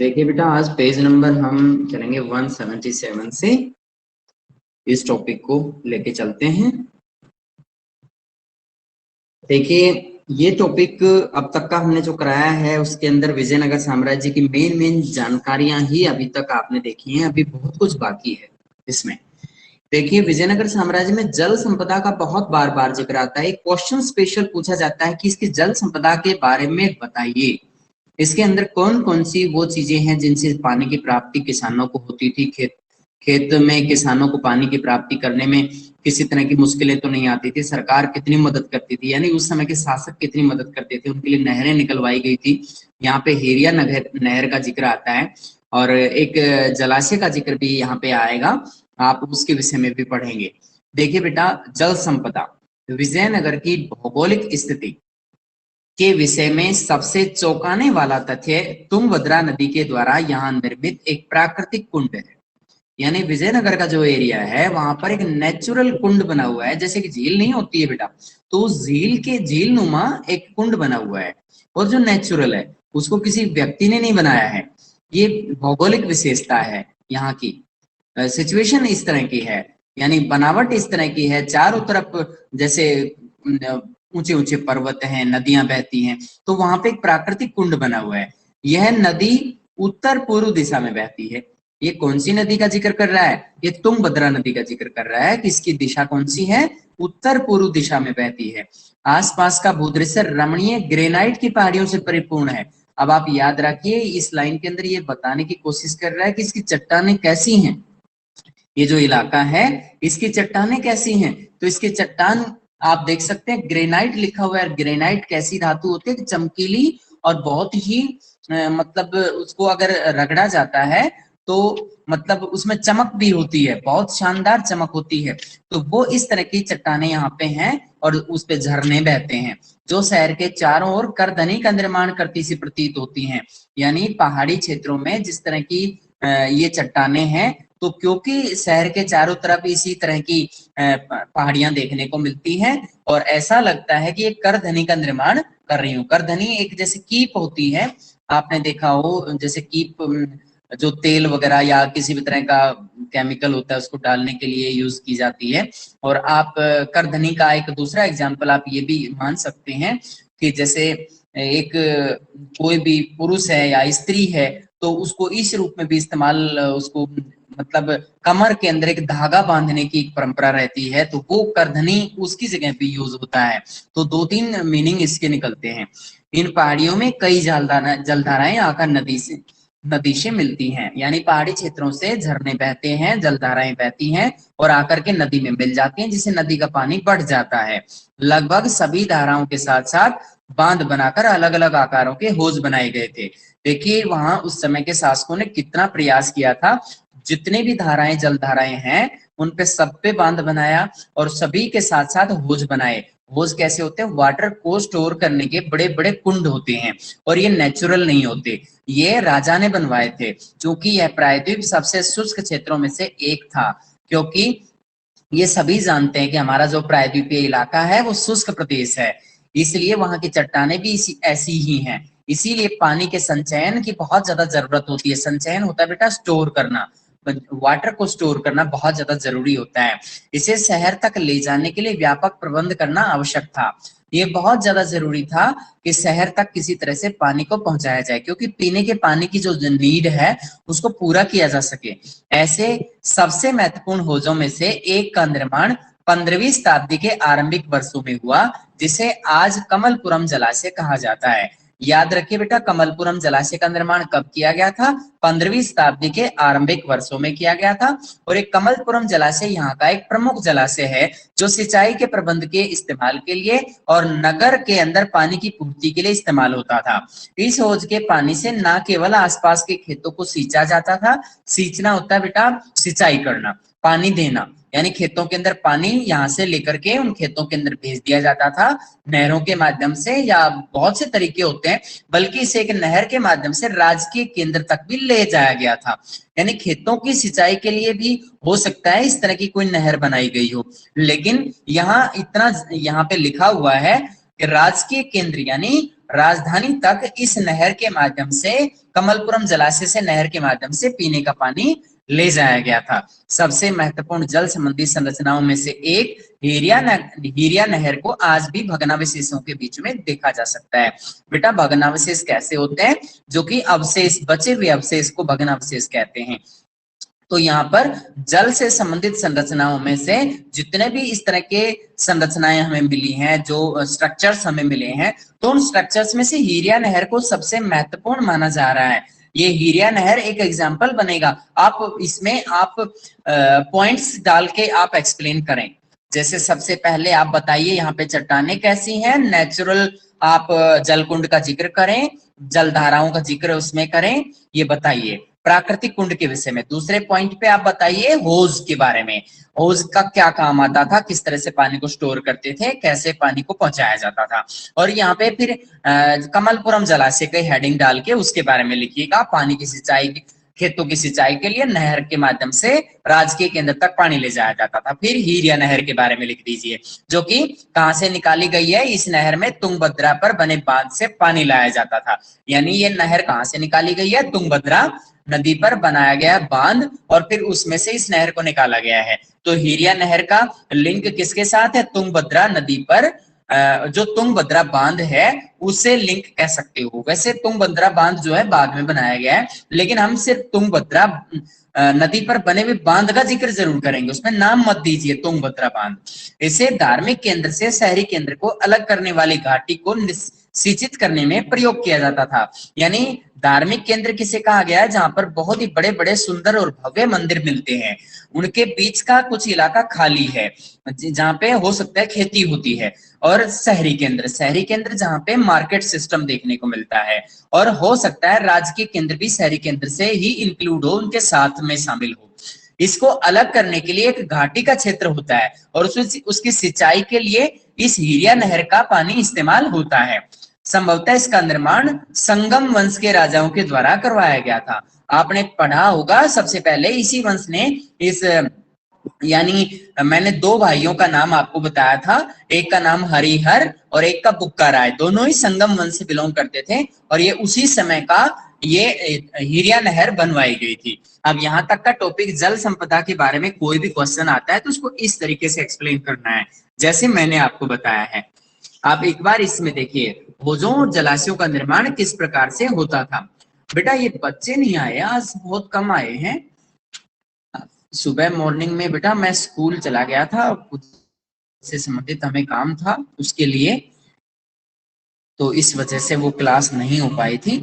देखिए बेटा, आज पेज नंबर हम चलेंगे 177 से इस टॉपिक को लेके चलते हैं। देखिए, ये टॉपिक अब तक का हमने जो कराया है उसके अंदर विजयनगर साम्राज्य की मेन जानकारियां ही अभी तक आपने देखी हैं। अभी बहुत कुछ बाकी है इसमें। देखिए, विजयनगर साम्राज्य में जल संपदा का बहुत बार बार जिक्र आता है। एक क्वेश्चन स्पेशल पूछा जाता है कि इसकी जल संपदा के बारे में बताइए। इसके अंदर कौन कौन सी वो चीजें हैं जिनसे पानी की प्राप्ति किसानों को होती थी। खेत में किसानों को पानी की प्राप्ति करने में किसी तरह की मुश्किलें तो नहीं आती थी। सरकार कितनी मदद करती थी, यानी उस समय के शासक कितनी मदद करते थे, उनके लिए नहरें निकलवाई गई थी। यहाँ पे हेरिया नहर का जिक्र आता है और एक जलाशय का जिक्र भी यहाँ पे आएगा, आप उसके विषय में भी पढ़ेंगे। देखिए बेटा, जल संपदा विजयनगर की भौगोलिक स्थिति के विषय में सबसे चौंकाने वाला तथ्य तुंगभद्रा नदी के द्वारा यहाँ निर्मित एक प्राकृतिक कुंड है। यानी विजयनगर का जो एरिया है वहां पर एक नेचुरल कुंड बना हुआ है। जैसे कि झील नहीं होती है बेटा, तो उस झील के झील नुमा एक कुंड बना हुआ है और जो नेचुरल है उसको किसी व्यक्ति ने नहीं बनाया है। ये भौगोलिक विशेषता है यहाँ की। सिचुएशन इस तरह की है, यानी बनावट इस तरह की है। चारों तरफ जैसे ऊंचे ऊंचे पर्वत हैं, नदियां बहती हैं, तो वहां पे एक प्राकृतिक कुंड बना हुआ है। यह नदी उत्तर पूर्व दिशा में बहती है। ये कौन सी नदी का जिक्र कर रहा है? ये तुंगभद्रा नदी का जिक्र कर रहा है कि इसकी दिशा कौन सी है? उत्तर पूर्व दिशा में बहती है। आसपास का भूदृश्य रमणीय ग्रेनाइट की पहाड़ियों से परिपूर्ण है। अब आप याद रखिए, इस लाइन के अंदर ये बताने की कोशिश कर रहा है कि इसकी चट्टानें कैसी हैं। ये जो इलाका है इसकी चट्टानें कैसी हैं, तो इसकी चट्टान आप देख सकते हैं ग्रेनाइट लिखा हुआ है। ग्रेनाइट कैसी धातु होती है? चमकीली और बहुत ही मतलब उसको अगर रगड़ा जाता है तो मतलब उसमें चमक भी होती है, बहुत शानदार चमक होती है। तो वो इस तरह की चट्टानें यहाँ पे हैं और उस पे झरने बहते हैं जो शहर के चारों ओर करधनी का निर्माण करती सी प्रतीत होती हैं। यानी पहाड़ी क्षेत्रों में जिस तरह की ये चट्टानें हैं, तो क्योंकि शहर के चारों तरफ इसी तरह की पहाड़ियां देखने को मिलती हैं और ऐसा लगता है कि एक करधनी का निर्माण कर रही हूँ। करधनी एक जैसे कीप होती है, आपने देखा हो, जैसे कीप जो तेल वगैरह या किसी भी तरह का केमिकल होता है उसको डालने के लिए यूज की जाती है। और आप करधनी का एक दूसरा एग्जाम्पल आप ये भी मान सकते हैं कि जैसे एक कोई भी पुरुष है या स्त्री है तो उसको इस रूप में भी इस्तेमाल, उसको मतलब कमर के अंदर एक धागा बांधने की एक परंपरा रहती है, तो वो करधनी उसकी जगह पे यूज होता है। तो दो तीन मीनिंग इसके निकलते हैं। इन पहाड़ियों में कई जलधाराएं आकर नदी से मिलती हैं। यानी पहाड़ी क्षेत्रों से झरने बहते हैं, जलधाराएं बहती हैं और आकर के नदी में मिल जाती हैं, जिससे नदी का पानी बढ़ जाता है। लगभग सभी धाराओं के साथ साथ बांध बनाकर अलग अलग आकारों के हौज बनाए गए थे। देखिए, वहां उस समय के शासकों ने कितना प्रयास किया था। जितने भी धाराएं जलधाराएं हैं उन पे सब पे बांध बनाया और सभी के साथ साथ हौज बनाए। हौज कैसे होते हैं? वाटर को स्टोर करने के बड़े बड़े कुंड होते हैं और ये नेचुरल नहीं होते, ये राजा ने बनवाए थे। क्योंकि यह प्रायद्वीप सबसे शुष्क क्षेत्रों में से एक था, क्योंकि ये सभी जानते हैं कि हमारा जो प्रायद्वीपीय इलाका है वो शुष्क प्रदेश है, इसलिए वहां की चट्टानें भी ऐसी ही हैं। इसीलिए पानी के संचयन की बहुत ज्यादा जरूरत होती है। संचयन होता है बेटा स्टोर करना, वाटर को स्टोर करना बहुत ज्यादा जरूरी होता है। इसे शहर तक ले जाने के लिए व्यापक प्रबंध करना आवश्यक था। ये बहुत ज्यादा जरूरी था कि शहर तक किसी तरह से पानी को पहुंचाया जाए, क्योंकि पीने के पानी की जो नीड है उसको पूरा किया जा सके। ऐसे सबसे महत्वपूर्ण हौजों में से एक का निर्माण 15वीं शताब्दी के आरंभिक वर्षों में हुआ, जिसे आज कमलपुरम जलाशय कहा जाता है। याद रखिए बेटा, कमलपुरम जलाशय का निर्माण कब किया गया था? 15वीं शताब्दी के आरंभिक वर्षों में किया गया था। और एक कमलपुरम जलाशय यहाँ का एक प्रमुख जलाशय है जो सिंचाई के प्रबंध के इस्तेमाल के लिए और नगर के अंदर पानी की पूर्ति के लिए इस्तेमाल होता था। इस हौज के पानी से न केवल आसपास के खेतों को सींचा जाता था, सींचना होता है बेटा सिंचाई करना, पानी देना, यानी खेतों के अंदर पानी यहाँ से लेकर के उन खेतों के अंदर भेज दिया जाता था नहरों के माध्यम से, या बहुत से तरीके होते हैं, बल्कि इसे एक नहर के माध्यम से राजकीय केंद्र तक भी ले जाया गया था। यानी खेतों की सिंचाई के लिए भी हो सकता है इस तरह की कोई नहर बनाई गई हो, लेकिन यहाँ इतना यहाँ पे लिखा हुआ है कि राजकीय केंद्र यानी राजधानी तक इस नहर के माध्यम से, कमलपुरम जलाशय से नहर के माध्यम से पीने का पानी ले जाया गया था। सबसे महत्वपूर्ण जल संबंधी संरचनाओं में से एक हीरिया नहर को आज भी भग्नावशेषों के बीच में देखा जा सकता है। बेटा भग्नावशेष कैसे होते हैं? जो कि अवशेष, बचे हुए अवशेष को भग्नावशेष कहते हैं। तो यहाँ पर जल से संबंधित संरचनाओं में से जितने भी इस तरह के संरचनाएं हमें मिली हैं, जो स्ट्रक्चर्स हमें मिले हैं, तो उन स्ट्रक्चर्स में से हीरिया नहर को सबसे महत्वपूर्ण माना जा रहा है। ये हीरिया नहर एक एग्जाम्पल बनेगा। आप इसमें आप पॉइंट्स डाल के आप एक्सप्लेन करें। जैसे सबसे पहले आप बताइए यहाँ पे चट्टानें कैसी हैं, नेचुरल आप जलकुंड का जिक्र करें, जलधाराओं का जिक्र उसमें करें, ये बताइए। प्राकृतिक कुंड के विषय में दूसरे पॉइंट पे आप बताइए होज के बारे में, होज का क्या काम आता था, किस तरह से पानी को स्टोर करते थे, कैसे पानी को पहुंचाया जाता था। और यहाँ पे फिर कमलपुरम जलाशय के हेडिंग डाल के उसके बारे में लिखिएगा। पानी की सिंचाई, खेतों की सिंचाई के लिए नहर के माध्यम से राजकीय केंद्र तक पानी ले जाया जाता था। फिर हीरिया नहर के बारे में लिख दीजिए, जो कि कहां से निकाली गई है? इस नहर में तुंगभद्रा पर बने बांध से पानी लाया जाता था। यानी ये नहर कहां से निकाली गई है? तुंगभद्रा नदी पर बनाया गया बांध, और फिर उसमें से इस नहर को निकाला गया है। तो हीरिया नहर का लिंक किसके साथ है? तुंगभद्रा नदी पर जो तुंगभद्रा बांध है उसे लिंक कह सकते हो। वैसे तुंगभद्रा बांध जो है बाद में बनाया गया है, लेकिन हम सिर्फ तुंगभद्रा नदी पर बने हुए बांध का जिक्र जरूर करेंगे, उसमें नाम मत दीजिए तुंगभद्रा बांध। इसे धार्मिक केंद्र से शहरी केंद्र को अलग करने वाली घाटी को सिंचित करने में प्रयोग किया जाता था। यानी धार्मिक केंद्र किसे कहा गया है? जहां पर बहुत ही बड़े बड़े सुंदर और भव्य मंदिर मिलते हैं, उनके बीच का कुछ इलाका खाली है जहां पे हो सकता है खेती होती है। और शहरी केंद्र जहां पे मार्केट सिस्टम देखने को मिलता है, और हो सकता है राजकीय केंद्र भी शहरी केंद्र से ही इंक्लूड हो, उनके साथ में शामिल हो। इसको अलग करने के लिए एक घाटी का क्षेत्र होता है, और उसकी सिंचाई के लिए इस हीरिया नहर का पानी इस्तेमाल होता है। संभवतः इसका निर्माण संगम वंश के राजाओं के द्वारा करवाया गया था। आपने पढ़ा होगा, सबसे पहले इसी वंश ने इस, यानी मैंने दो भाइयों का नाम आपको बताया था, एक का नाम हरिहर और एक का बुक्का राय, दोनों ही संगम वंश से बिलोंग करते थे, और ये उसी समय का ये हीरिया नहर बनवाई गई थी। अब यहाँ तक का टॉपिक जल संपदा के बारे में कोई भी क्वेश्चन आता है तो उसको इस तरीके से एक्सप्लेन करना है जैसे मैंने आपको बताया है। आप एक बार इसमें देखिए, भोजों और जलाशयों का निर्माण किस प्रकार से होता था। बेटा ये बच्चे नहीं आए आज, बहुत कम आए हैं। सुबह मॉर्निंग में बेटा मैं स्कूल चला गया था, कुछ से संबंधित हमें काम था उसके लिए, तो इस वजह से वो क्लास नहीं हो पाई थी।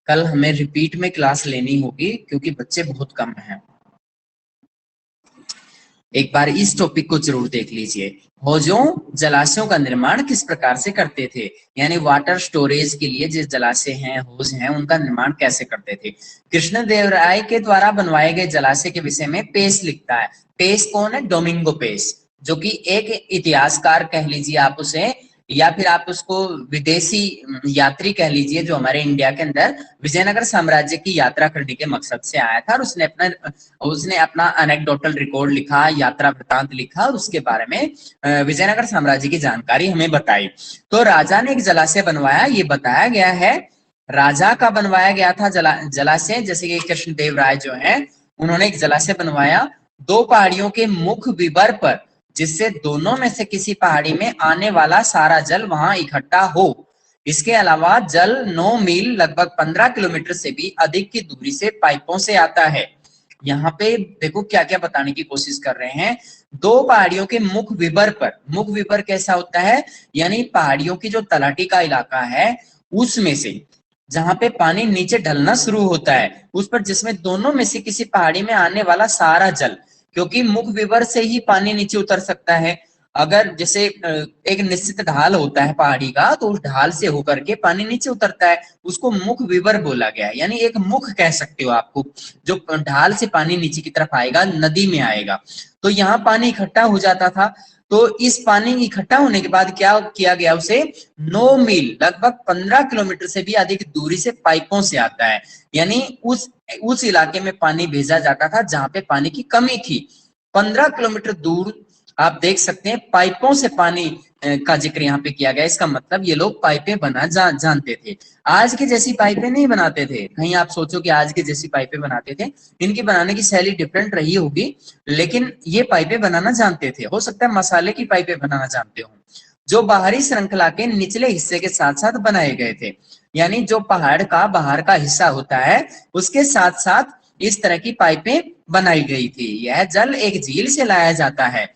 कल हमें रिपीट में क्लास लेनी होगी क्योंकि बच्चे बहुत कम हैं। एक बार इस टॉपिक को जरूर देख लीजिए। हौजों जलाशयों का निर्माण किस प्रकार से करते थे, यानी वाटर स्टोरेज के लिए जिस जलाशय हैं, हौज हैं, उनका निर्माण कैसे करते थे। कृष्णदेवराय के द्वारा बनवाए गए जलाशय के विषय में पेस लिखता है। पेस कौन है? डोमिंगो पेस, जो कि एक इतिहासकार कह लीजिए आप उसे, या फिर आप उसको विदेशी यात्री कह लीजिए, जो हमारे इंडिया के अंदर विजयनगर साम्राज्य की यात्रा करने के मकसद से आया था, और उसने अपना एनेक्डोटल रिकॉर्ड लिखा, यात्रा वृतांत लिखा, और उसके बारे में विजयनगर साम्राज्य की जानकारी हमें बताई। तो राजा ने एक जलाशय बनवाया, ये बताया गया है। राजा का बनवाया गया था जलाशय, जैसे कि कृष्णदेव राय जो है उन्होंने एक जलाशय बनवाया दो पहाड़ियों के मुख विवर पर, जिससे दोनों में से किसी पहाड़ी में आने वाला सारा जल वहां इकट्ठा हो। इसके अलावा जल 9 मील लगभग 15 किलोमीटर से भी अधिक की दूरी से पाइपों से आता है। यहाँ पे देखो क्या क्या बताने की कोशिश कर रहे हैं। दो पहाड़ियों के मुख विवर पर, मुख विवर कैसा होता है? यानी पहाड़ियों की जो तलहटी का इलाका है उसमें से जहां पे पानी नीचे ढलना शुरू होता है उस पर, जिसमें दोनों में से किसी पहाड़ी में आने वाला सारा जल, क्योंकि मुख विवर से ही पानी नीचे उतर सकता है। अगर जैसे एक निश्चित ढाल होता है पहाड़ी का, तो उस ढाल से होकर के पानी नीचे उतरता है, उसको मुख विवर बोला गया है। यानी एक मुख कह सकते हो आपको, जो ढाल से पानी नीचे की तरफ आएगा, नदी में आएगा। तो यहाँ पानी इकट्ठा हो जाता था। तो इस पानी इकट्ठा होने के बाद क्या किया गया, उसे 9 मील लगभग 15 किलोमीटर से भी अधिक दूरी से पाइपों से आता है। यानी उस इलाके में पानी भेजा जाता था जहां पे पानी की कमी थी। 15 किलोमीटर दूर आप देख सकते हैं पाइपों से पानी का जिक्र यहाँ पे किया गया। इसका मतलब ये लोग पाइपें जानते थे। आज की जैसी पाइपें नहीं बनाते थे। कहीं आप सोचो कि आज की जैसी पाइपें बनाते थे, इनकी बनाने की शैली डिफरेंट रही होगी, लेकिन ये पाइपें बनाना जानते थे। हो सकता है मसाले की पाइपें बनाना जानते हो, जो बाहरी श्रृंखला के निचले हिस्से के साथ साथ बनाए गए थे। यानी जो पहाड़ का बाहर का हिस्सा होता है, उसके साथ साथ इस तरह की पाइपें बनाई गई थी। यह जल एक झील से लाया जाता है,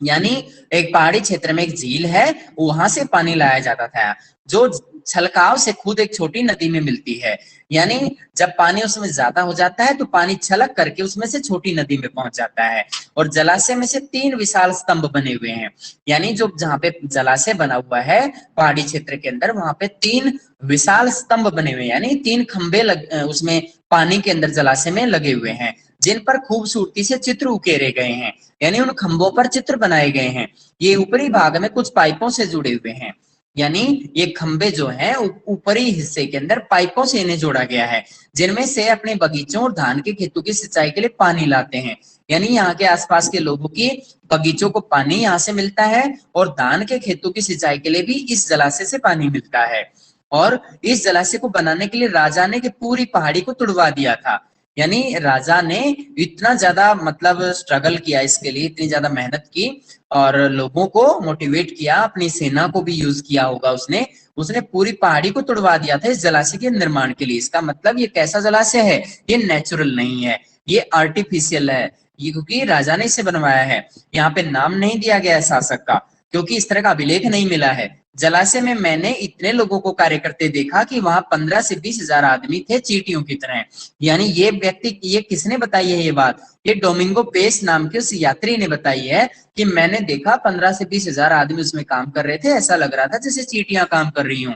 यानी एक पहाड़ी क्षेत्र में एक झील है, वहां से पानी लाया जाता था, जो छलकाव से खुद एक छोटी नदी में मिलती है। यानी जब पानी उसमें ज्यादा हो जाता है तो पानी छलक करके उसमें से छोटी नदी में पहुंच जाता है। और जलाशय में से 3 विशाल स्तंभ बने हुए हैं। यानी जो जहां पे जलाशय बना हुआ है पहाड़ी क्षेत्र के अंदर, वहां पे 3 विशाल स्तंभ बने हुए हैं, यानी 3 खंबे उसमें पानी के अंदर जलाशय में लगे हुए हैं, जिन पर खूबसूरती से चित्र उकेरे गए हैं। यानी उन खंभों पर चित्र बनाए गए हैं। ये ऊपरी भाग में कुछ पाइपों से जुड़े हुए हैं। यानी ये खंबे जो हैं ऊपरी हिस्से के अंदर पाइपों से इन्हें जोड़ा गया है, जिनमें से अपने बगीचों और धान के खेतों की सिंचाई के लिए पानी लाते हैं। यानी यहाँ के आसपास के लोगों की बगीचों को पानी यहाँ से मिलता है, और धान के खेतों की सिंचाई के लिए भी इस जलाशय से पानी मिलता है। और इस जलाशय को बनाने के लिए राजा ने पूरी पहाड़ी को तुड़वा दिया था। यानी राजा ने इतना ज्यादा मतलब स्ट्रगल किया इसके लिए, इतनी ज्यादा मेहनत की, और लोगों को मोटिवेट किया, अपनी सेना को भी यूज किया होगा उसने पूरी पहाड़ी को तुड़वा दिया था इस जलाशय के निर्माण के लिए। इसका मतलब ये कैसा जलाशय है? ये नेचुरल नहीं है, ये आर्टिफिशियल है। ये क्योंकि राजा ने इसे बनवाया है। यहाँ पे नाम नहीं दिया गया है शासक का, क्योंकि इस तरह का अभिलेख नहीं मिला है। जलाशय में मैंने इतने लोगों को कार्य करते देखा कि वहां 15 से 20 हजार आदमी थे, चींटियों की तरह। यानी ये व्यक्ति, ये किसने बताई है ये बात? ये डोमिंगो पेस नाम के उस यात्री ने बताई है कि मैंने देखा 15 से 20 हजार आदमी उसमें काम कर रहे थे, ऐसा लग रहा था जैसे चींटियां काम कर रही हूँ।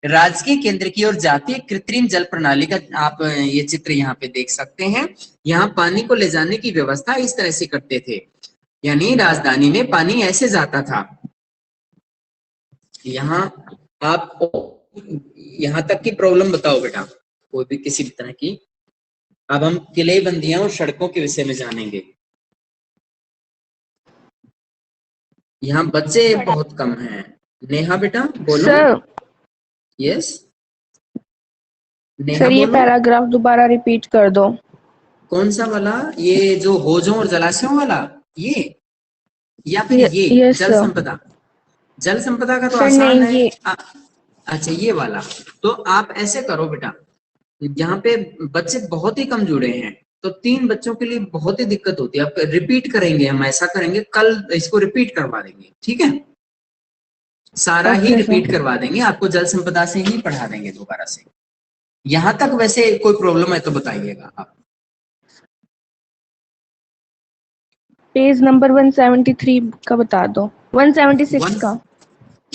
राजकीय केंद्र की और जातीय कृत्रिम जल प्रणाली का आप ये चित्र यहाँ पे देख सकते हैं। यहाँ पानी को ले जाने की व्यवस्था इस तरह से करते थे, यानी राजधानी में पानी ऐसे जाता था। यहाँ आप यहाँ तक की प्रॉब्लम बताओ बेटा, कोई भी किसी भी तरह की। अब हम किले, बंदियां और सड़कों के विषय में जानेंगे। यहाँ बच्चे बहुत कम हैं। नेहा बेटा बोलो। सर, यस नेहा सर ये बोलो। पैराग्राफ दोबारा रिपीट कर दो। कौन सा वाला? ये जो होजों और जलाशयों वाला, ये या फिर ये यस जल सर। संपदा? जल संपदा का तो सर आसान नहीं, है। ये अच्छा ये वाला। तो आप ऐसे करो बेटा, यहाँ पे बच्चे बहुत ही कम जुड़े हैं, तो 3 बच्चों के लिए बहुत ही दिक्कत होती है। आप रिपीट करेंगे, हम ऐसा करेंगे कल इसको रिपीट करवा देंगे, ठीक है? सारा ही ओके रिपीट सर। करवा देंगे, आपको जल संपदा से ही पढ़ा देंगे दोबारा से। यहाँ तक वैसे कोई प्रॉब्लम है तो बताइएगा आप। पेज नंबर 173 का बता दो, 176 का।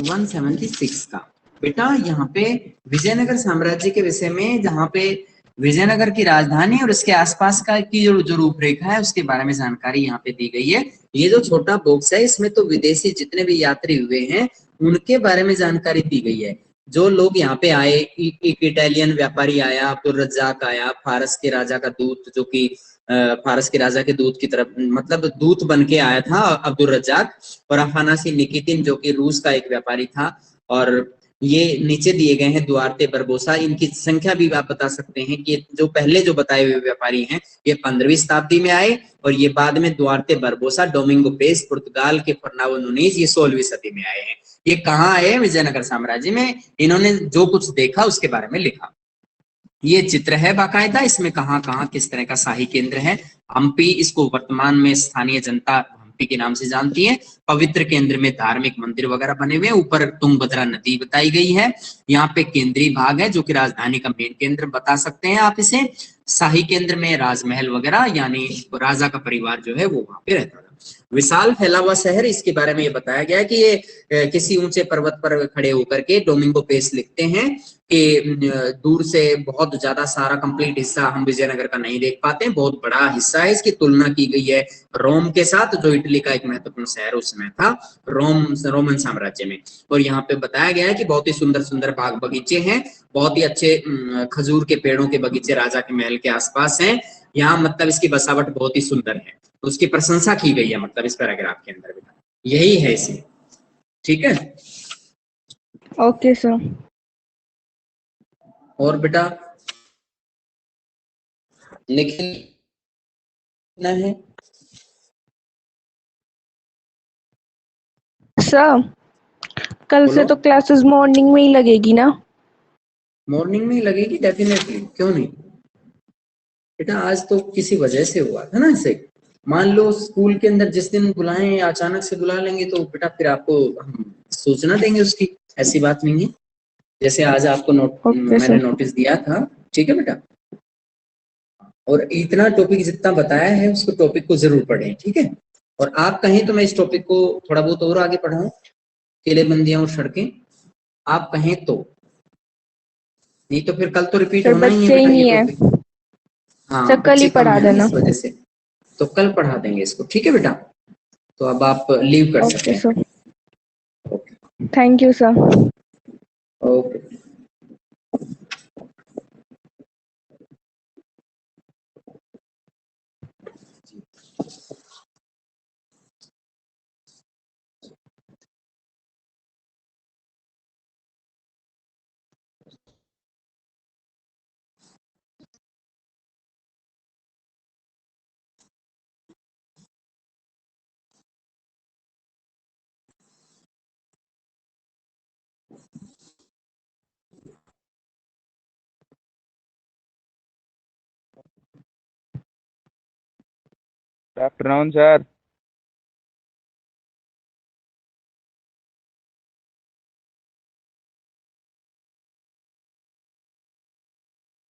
176 का बेटा, यहाँ पे विजयनगर साम्राज्य के विषय में, जहाँ पे विजयनगर की राजधानी और इसके आसपास का की जो रूपरेखा है उसके बारे में जानकारी यहाँ पे दी गई है। ये जो छोटा बॉक्स है इसमें तो विदेशी जितने भी यात्री हुए हैं उनके बारे में जानकारी दी गई है। जो लोग यहाँ पे आए, एक इटालियन व्यापारी आया, अब्दुल रज्जाक आया, फारस के राजा का दूत, जो कि फारस के राजा के दूत की तरफ मतलब दूत बन के आया था अब्दुल रज्जाक, और अफानासी निकितिन जो कि रूस का एक व्यापारी था। और ये नीचे दिए गए हैं दुआरते बरबोसा, इनकी संख्या भी आप बता सकते हैं कि जो पहले जो बताए हुए व्यापारी हैं ये 15वीं शताब्दी में आए, और ये बाद में दुआरते बरबोसा, डोमिंगो पेस, पुर्तगाल के फर्नांडो नूनीज, ये 16वीं सदी में आए हैं। ये कहाँ आए? विजयनगर साम्राज्य में। इन्होंने जो कुछ देखा उसके बारे में लिखा। ये चित्र है बाकायदा, इसमें कहाँ कहाँ किस तरह का शाही केंद्र है। हम्पी, इसको वर्तमान में स्थानीय जनता हम्पी के नाम से जानती है। पवित्र केंद्र में धार्मिक मंदिर वगैरह बने हुए हैं। ऊपर तुंगभद्रा नदी बताई गई है। यहाँ पे केंद्रीय भाग है जो कि राजधानी का मेन केंद्र बता सकते हैं आप इसे। शाही केंद्र में राजमहल वगैरह, यानी राजा का परिवार जो है वो वहां पे रहता था। विशाल फैला हुआ शहर, इसके बारे में ये बताया गया है कि ये किसी ऊंचे पर्वत पर खड़े होकर के डोमिंगो पेस लिखते हैं कि दूर से बहुत ज्यादा सारा कंप्लीट हिस्सा हम विजयनगर का नहीं देख पाते, बहुत बड़ा हिस्सा है। इसकी तुलना की गई है रोम के साथ, जो इटली का एक महत्वपूर्ण शहर उस समय था, रोमन साम्राज्य में। और यहाँ पे बताया गया है कि बहुत ही सुंदर सुंदर बाग बगीचे हैं, बहुत ही अच्छे खजूर के पेड़ों के बगीचे राजा के महल के आसपास हैं। यहाँ मतलब इसकी बसावट बहुत ही सुंदर है, तो उसकी प्रशंसा की गई है मतलब इस पैराग्राफ के अंदर। यही है इसमें। ठीक है। Okay sir. और बेटा निखिल कितना है? सर कल से बोलो। तो क्लासेस मॉर्निंग में ही लगेगी ना? मॉर्निंग में ही लगेगी डेफिनेटली, क्यों नहीं बेटा। आज तो किसी वजह से हुआ था ना ऐसे। मान लो स्कूल के अंदर जिस दिन बुलाएं या अचानक से बुला लेंगे तो बेटा फिर आपको हम सूचना देंगे उसकी, ऐसी बात नहीं है। जैसे आज आपको ओके मैंने सर। नोटिस दिया था, ठीक है बेटा। और इतना टॉपिक जितना बताया है उसको टॉपिक को जरूर पढ़ें, ठीक है। और आप कहें तो मैं इस टॉपिक को थोड़ा बहुत और आगे पढ़ाऊं, किलेबंदियां और सड़कें, आप कहें तो। नहीं तो फिर कल तो रिपीट सर होना ही है बच्चे ही बेटा ये नहीं है। टॉपिक। सर हाँ कल ही बच्चे कम पढ़ा है ना देना। इस वजह से। तो कल पढ़ा देंगे इसको, ठीक है बेटा। तो अब आप लीव कर सकते ओके हैं। Sir. Okay. Thank you sir. Okay. Good afternoon, sir.